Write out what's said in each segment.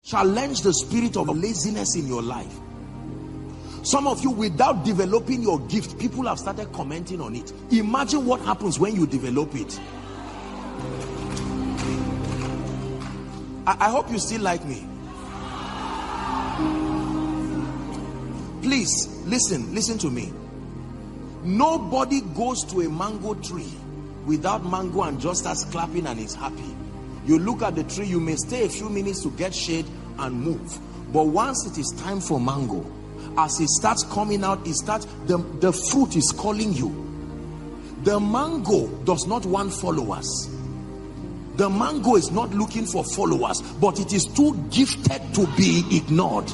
Challenge the spirit of laziness in your life. Some of you, without developing your gift, people have started commenting on it. Imagine what happens when you develop it. I hope you still like me. Please, listen to me. Nobody goes to a mango tree without mango and just starts clapping and is happy. You look at the tree, you may stay a few minutes to get shade and move. But once it is time for mango, as it starts coming out, the fruit is calling you. The mango does not want followers. The mango is not looking for followers, but it is too gifted to be ignored.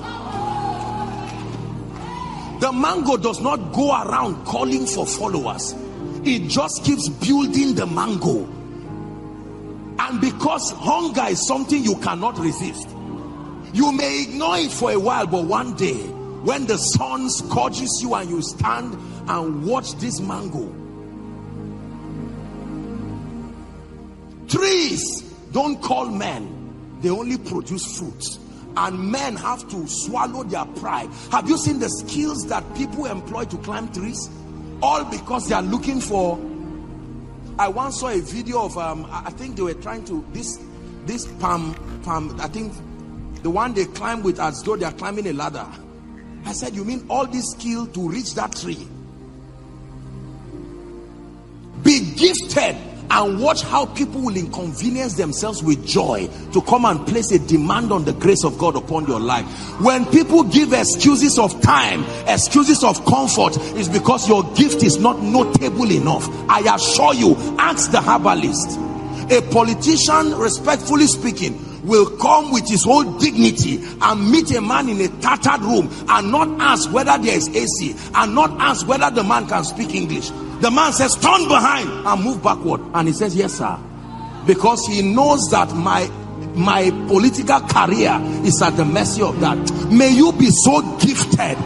The mango does not go around calling for followers. It just keeps building the mango. And because hunger is something you cannot resist, you may ignore it for a while, but one day when the sun scorches you and you stand and watch this mango. Trees don't call men, they only produce fruits, and men have to swallow their pride. Have you seen the skills that people employ to climb trees? All because they are looking for. I once saw a video of I think they were trying to this palm, I think the one they climb with as though they are climbing a ladder. I said, you mean all this skill to reach that tree? Be gifted and watch how people will inconvenience themselves with joy to come and place a demand on the grace of God upon your life. When people give excuses of time, excuses of comfort, is because your gift is not notable enough. I assure you, ask the herbalist. A politician, respectfully speaking, will come with his whole dignity and meet a man in a tattered room and not ask whether there is AC and not ask whether the man can speak English. The man says, turn behind and move backward, and he says, yes sir, because he knows that my political career is at the mercy of that. May you be so gifted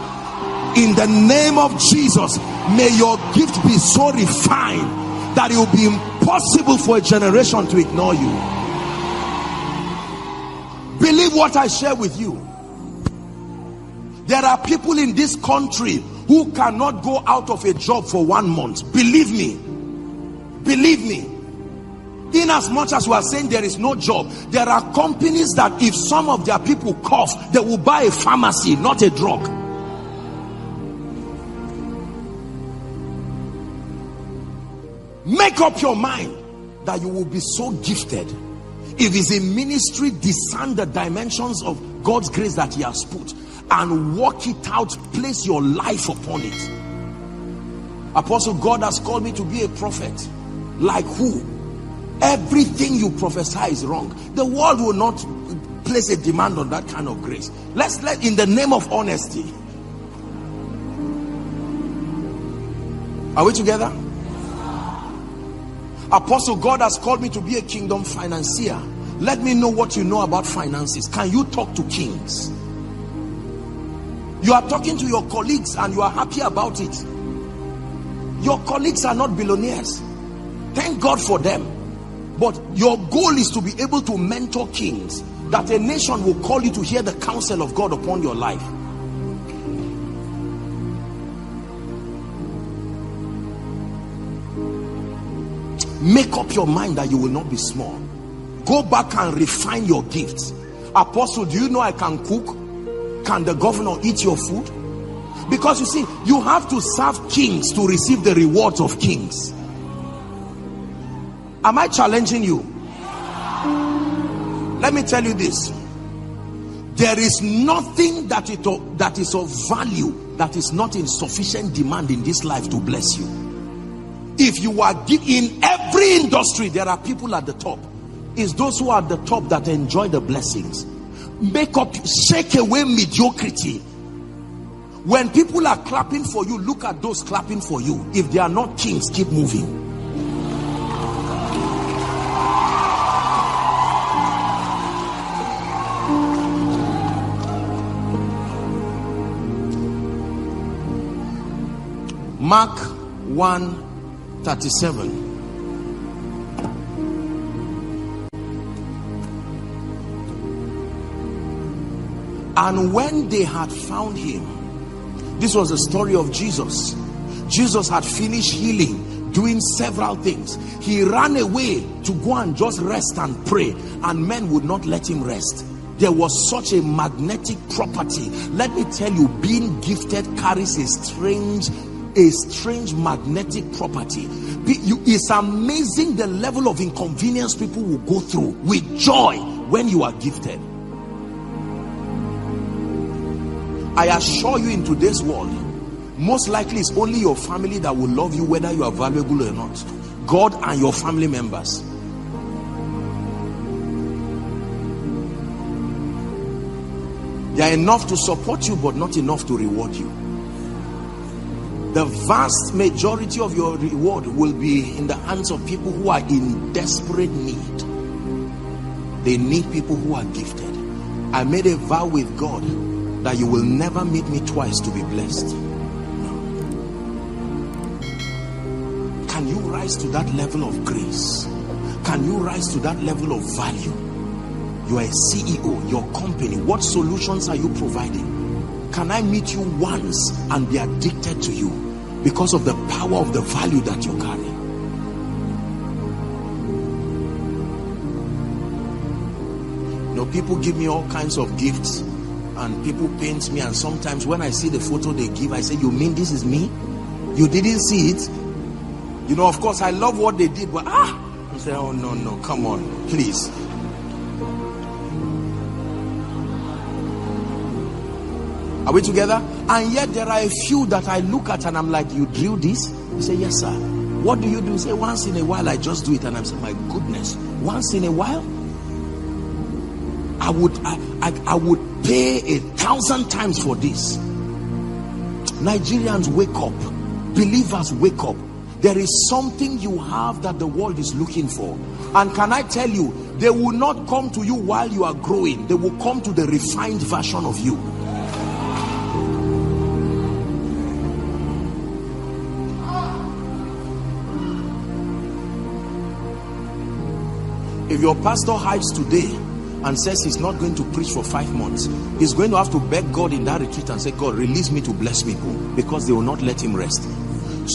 in the name of Jesus. May your gift be so refined that it will be impossible for a generation to ignore you. Believe what I share with you. There are people in this country who cannot go out of a job for 1 month. Believe me. Believe me. In as much as we are saying there is no job, there are companies that if some of their people cough, they will buy a pharmacy, not a drug. Make up your mind that you will be so gifted. If it's in ministry, discern the dimensions of God's grace that he has put and work it out. Place your life upon it. Apostle, God has called me to be a prophet. Like who? Everything you prophesy is wrong. The world will not place a demand on that kind of grace. Let's in the name of honesty. Are we together? Apostle, God has called me to be a kingdom financier. Let me know what you know about finances. Can you talk to kings? You are talking to your colleagues and you are happy about it. Your colleagues are not billionaires. Thank God for them. But your goal is to be able to mentor kings, that a nation will call you to hear the counsel of God upon your life. Make up your mind that you will not be small. Go back and refine your gifts. Apostle, do you know I can cook? Can the governor eat your food? Because you see, you have to serve kings to receive the rewards of kings. Am I challenging you? Let me tell you this. There is nothing that is of value that is not in sufficient demand in this life to bless you. If you are in every industry, there are people at the top. It's those who are at the top that enjoy the blessings. Shake away mediocrity. When people are clapping for you, look at those clapping for you. If they are not kings, keep moving. Mark 1:37. And when they had found him, this was the story of Jesus. Jesus had finished healing, doing several things. He ran away to go and just rest and pray, and men would not let him rest. There was such a magnetic property. Let me tell you, being gifted carries a strange magnetic property. It's amazing the level of inconvenience people will go through with joy when you are gifted. I assure you, in today's world, most likely it's only your family that will love you whether you are valuable or not. God and your family members. They are enough to support you, but not enough to reward you. The vast majority of your reward will be in the hands of people who are in desperate need. They need people who are gifted. I made a vow with God that you will never meet me twice to be blessed. Can you rise to that level of grace? Can you rise to that level of value? You are a CEO, your company, what solutions are you providing? Can I meet you once and be addicted to you because of the power of the value that you carry? You know, people give me all kinds of gifts and people paint me, and sometimes when I see the photo they give, I say, you mean this is me? You didn't see it? You know, of course I love what they did, but I say, oh no, come on, please. Are we together? And yet there are a few that I look at and I'm like, you drew this? You say, yes sir. What do you do? You say, once in a while I just do it. And I'm saying, my goodness, once in a while? I would pay 1,000 times for this. Nigerians, wake up. Believers, wake up. There is something you have that the world is looking for. And can I tell you, they will not come to you while you are growing. They will come to the refined version of you. If your pastor hides today and says he's not going to preach for 5 months, he's going to have to beg God in that retreat and say, God, release me to bless people, because they will not let him rest.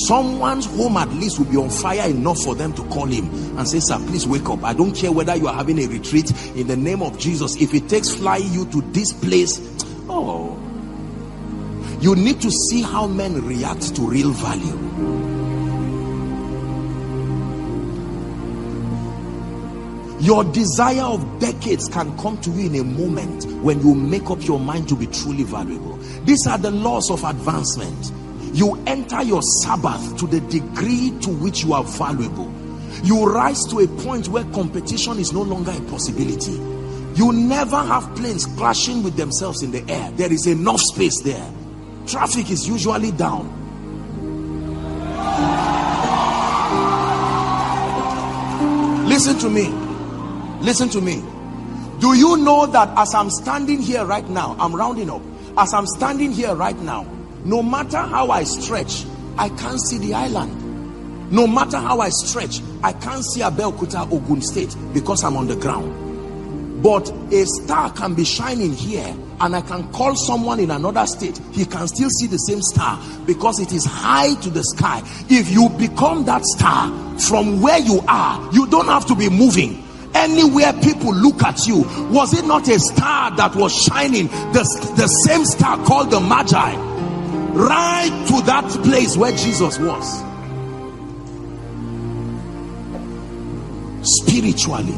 Someone's home at least will be on fire enough for them to call him and say, sir, please wake up. I don't care whether you are having a retreat, in the name of Jesus. If it takes flying you to this place, oh, you need to see how men react to real value. Your desire of decades can come to you in a moment when you make up your mind to be truly valuable. These are the laws of advancement. You enter your Sabbath to the degree to which you are valuable. You rise to a point where competition is no longer a possibility. You never have planes crashing with themselves in the air. There is enough space there. Traffic is usually down. Listen to me. Listen to me. Do you know that as I'm standing here right now, I'm rounding up. As I'm standing here right now, no matter how I stretch, I can't see the island. No matter how I stretch, I can't see Abeokuta, Ogun State, because I'm on the ground. But a star can be shining here, and I can call someone in another state. He can still see the same star because it is high to the sky. If you become that star from where you are, you don't have to be moving. Anywhere people look at you, was it not a star that was shining, the same star called the Magi, right to that place where Jesus was? Spiritually,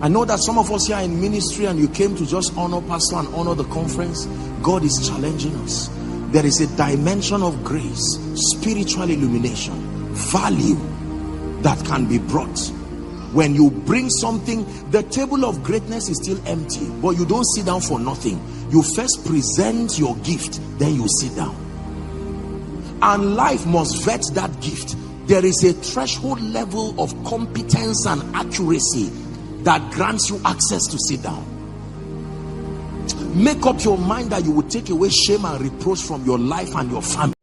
I know that some of us here in ministry, and you came to just honor pastor and honor the conference. God is challenging us. There is a dimension of grace, spiritual illumination, value that can be brought. When you bring something, the table of greatness is still empty, but you don't sit down for nothing. You first present your gift, then you sit down. And life must vet that gift. There is a threshold level of competence and accuracy that grants you access to sit down. Make up your mind that you will take away shame and reproach from your life and your family.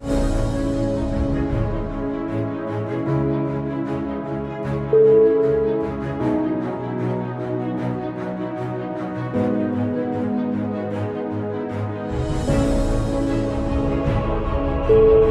you.